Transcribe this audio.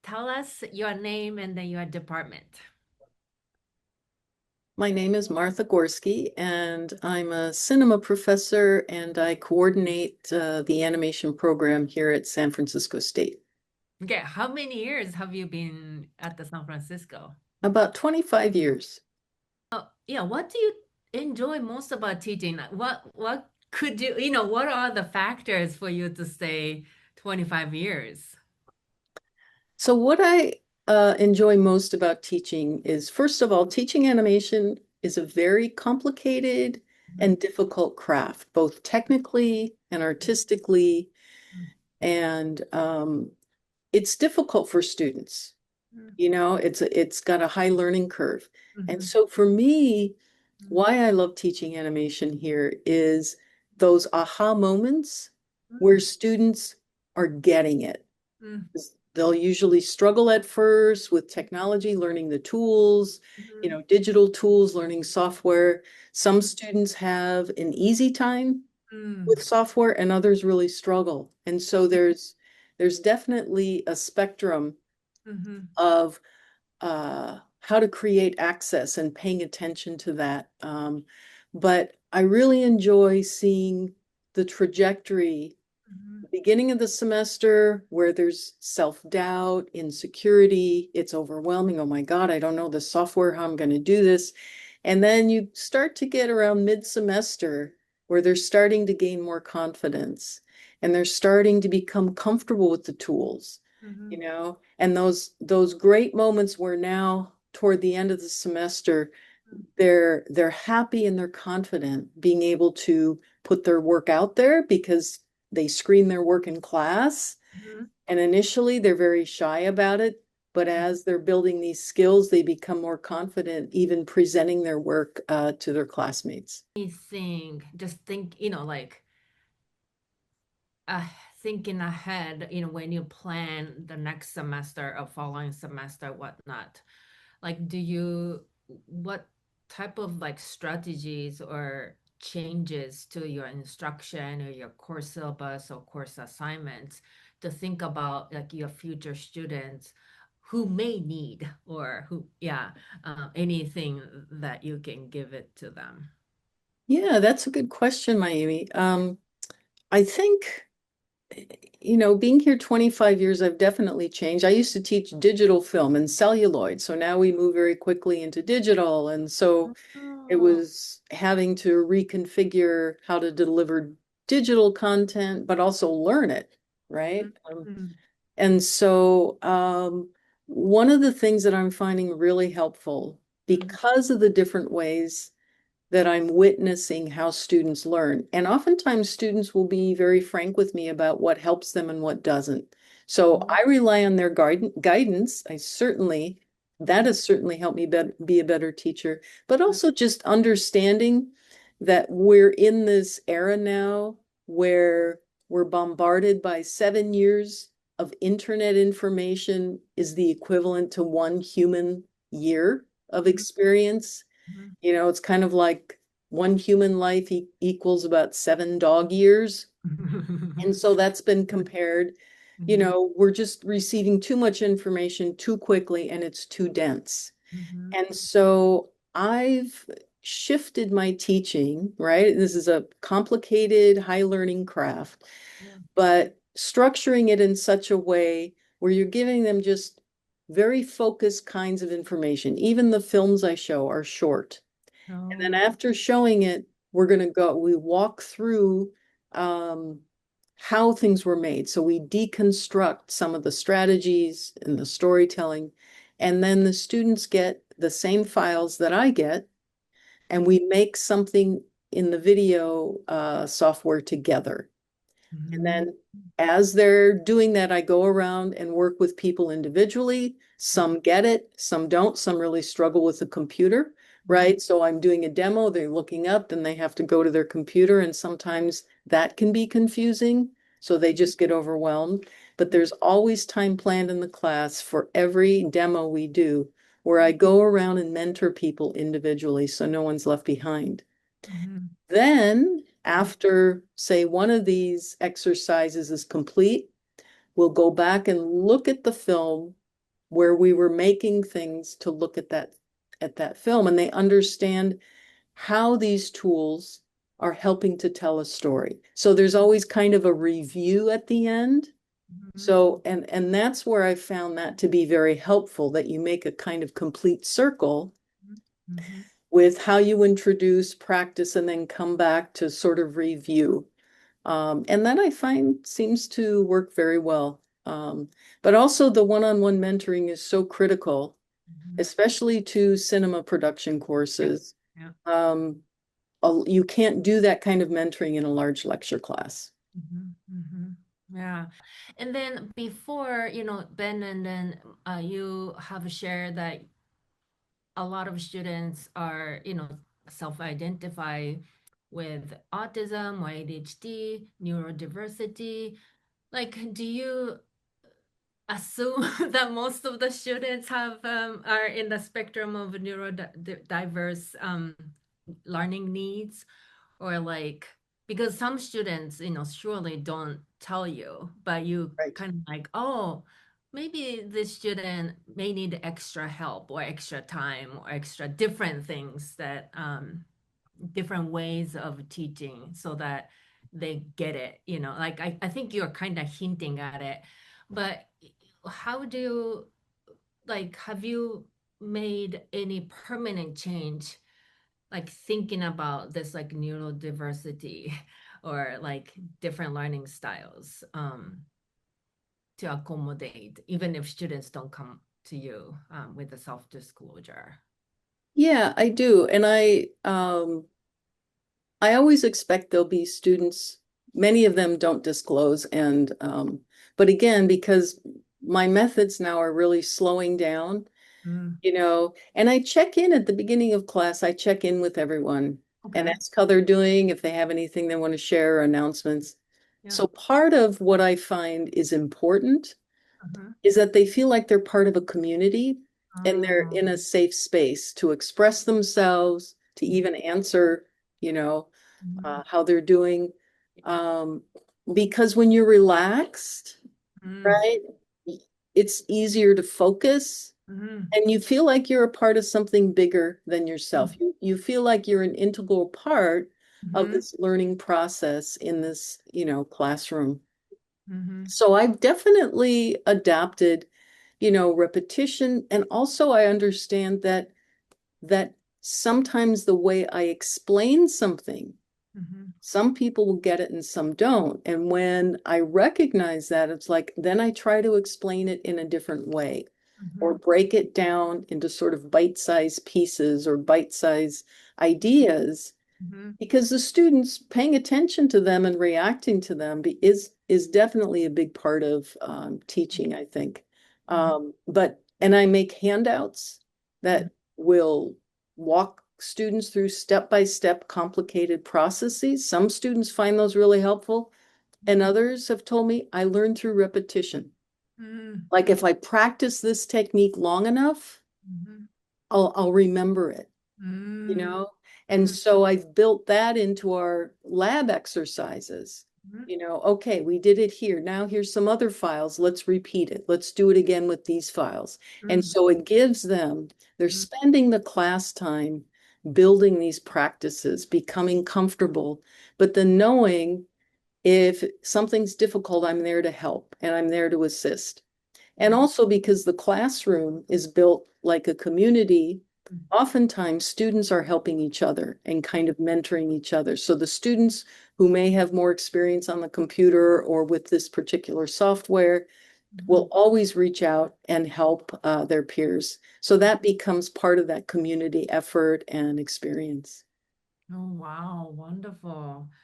tell us your name and then your department. My name is Martha Gorsky, and I'm a cinema professor, and I coordinate the animation program here at San Francisco State. Okay, how many years have you been at the San Francisco? About 25 years. Yeah, what do you enjoy most about teaching? Like, what could you, what are the factors for you to stay 25 years? So, what I enjoy most about teaching is, first of all, teaching animation is a very complicated Mhm, and difficult craft, both technically and artistically, and it's difficult for students. mhm, It's got a high learning curve. And mhm, so for me, mhm, why I love teaching animation here is those aha moments mhm, where students are getting it. mhm, They'll usually struggle at first with technology, learning the tools, mhm, digital tools, learning software. Some students have an easy time with mhm, software and others really struggle. And so there's definitely a spectrum mhm, of how to create access and paying attention to that. But I really enjoy seeing the trajectory, mhm, beginning of the semester where there's self-doubt, insecurity, it's overwhelming. Oh my God, I don't know the software, how I'm going to do this. And then you start to get around mid-semester where they're starting to gain more confidence and they're starting to become comfortable with the tools, mhm, and those great moments where now toward the end of the semester they're happy and they're confident being able to put their work out there because they screen their work in class. mhm, And initially they're very shy about it, but mhm. as they're building these skills, they become more confident even presenting their work to their classmates. Just think, like uh, thinking ahead, when you plan the next semester or following semester, whatnot. Like, what type of like strategies or changes to your instruction or your course syllabus or course assignments to think about like your future students who may need or anything that you can give it to them? Yeah, that's a good question, Miami. I think being here 25 years, I've definitely changed. I used to teach digital film and celluloid. So now we move very quickly into digital. And so it Oh. was having to reconfigure how to deliver digital content, but also learn it, right? Mhm. And so one of the things that I'm finding really helpful Mhm. because of the different ways that I'm witnessing how students learn. And oftentimes students will be very frank with me about what helps them and what doesn't. So Oh. I rely on their guidance. That has certainly helped me be a better teacher, but also just understanding that we're in this era now where we're bombarded by 7 years of internet information is the equivalent to one human year of experience. Mhm. It's kind of like one human life equals about 7 dog years. And so that's been compared. Mhm. We're just receiving too much information too quickly and it's too dense. Mhm. And so I've shifted my teaching, right? This is a complicated, high learning craft, Yeah. but structuring it in such a way where you're giving them just very focused kinds of information. Even the films I show are short. And then Oh. after showing it, we walk through um, how things were made. So we deconstruct some of the strategies and the storytelling. And then the students get the same files that I get, and we make something in the video software together. And Mhm. then as they're doing that, I go around and work with people individually. Some get it, some don't. Some really struggle with the computer, Mhm. right? So I'm doing a demo, they're looking up, then they have to go to their computer, and sometimes that can be confusing. So they just get overwhelmed. But there's always time planned in the class for every demo we do where I go around and mentor people individually so no one's left behind. Mhm. Then, after, say, one of these exercises is complete, we'll go back and look at the film where we were making things to look at that film, and they understand how these tools are helping to tell a story. So there's always kind of a review at the end. Mhm. So, and that's where I found that to be very helpful, that you make a kind of complete circle Mhm. with how you introduce, practice, and then come back to sort of review. And that I find seems to work very well. But also the one-on-one mentoring is so critical, Mhm. especially to cinema production Yeah. courses. Yeah. Um, you can't do that kind of mentoring in a large lecture class. Mhm. Mhm. Yeah. And then before, Ben, and then you have shared that a lot of students are, self-identify with autism or ADHD, neurodiversity. Like, do you assume that most of the students are in the spectrum of neurodiverse learning needs, or like, because some students, surely don't tell you, but you Right. kind of like, oh, maybe this student may need extra help or extra time or extra different things, that different ways of teaching, so that they get it, like I think you're kind of hinting at it, but how do you, like, have you made any permanent change, like thinking about this, like neurodiversity or like different learning styles, to accommodate, even if students don't come to you with the self-disclosure? Yeah, I do. And I always expect there'll be students, many of them don't disclose. And but again, because my methods now are really slowing down, Mm, and I check in at the beginning of class, I check in with everyone and okay. ask how they're doing, if they have anything they want to share or announcements. Yeah. So part of what I find is important Uh-huh. is that they feel like they're part of a community and they're Oh. in a safe space to express themselves, to even answer, you know, Mhm. how they're doing. Um, because when you're relaxed, Mm, right, it's easier to focus mhm, and you feel like you're a part of something bigger than yourself. mm, You feel like you're an integral part of mhm, this learning process in this, classroom. mhm, So I've definitely adapted, repetition. And also I understand that sometimes the way I explain something, mhm, some people will get it and some don't. And when I recognize that, it's like, then I try to explain it in a different way or mhm, break it down into sort of bite-sized pieces or bite-sized ideas mhm, because the students paying attention to them and reacting to them is definitely a big part of teaching, I think. mhm, But and I make handouts mhm, that will walk students through step-by-step complicated processes. Some students find those really helpful, and others have told me I learn through repetition. mhm, Like if I practice this technique long enough, mhm, I'll remember it, you mhm, know? And mhm, so I've built that into our lab exercises. mhm, Okay, we did it here. Now here's some other files. Let's repeat it. Let's do it again with these files. And mhm, so it gives them, they're mhm, spending the class time building these practices, becoming comfortable, but then knowing if something's difficult, I'm there to help and I'm there to assist. And mhm, also because the classroom is built like a community, oftentimes students are helping each other and kind of mentoring each other. So the students who may have more experience on the computer or with this particular software will mhm. always reach out and help their peers. So that becomes part of that community effort and experience. Oh, wow, wonderful.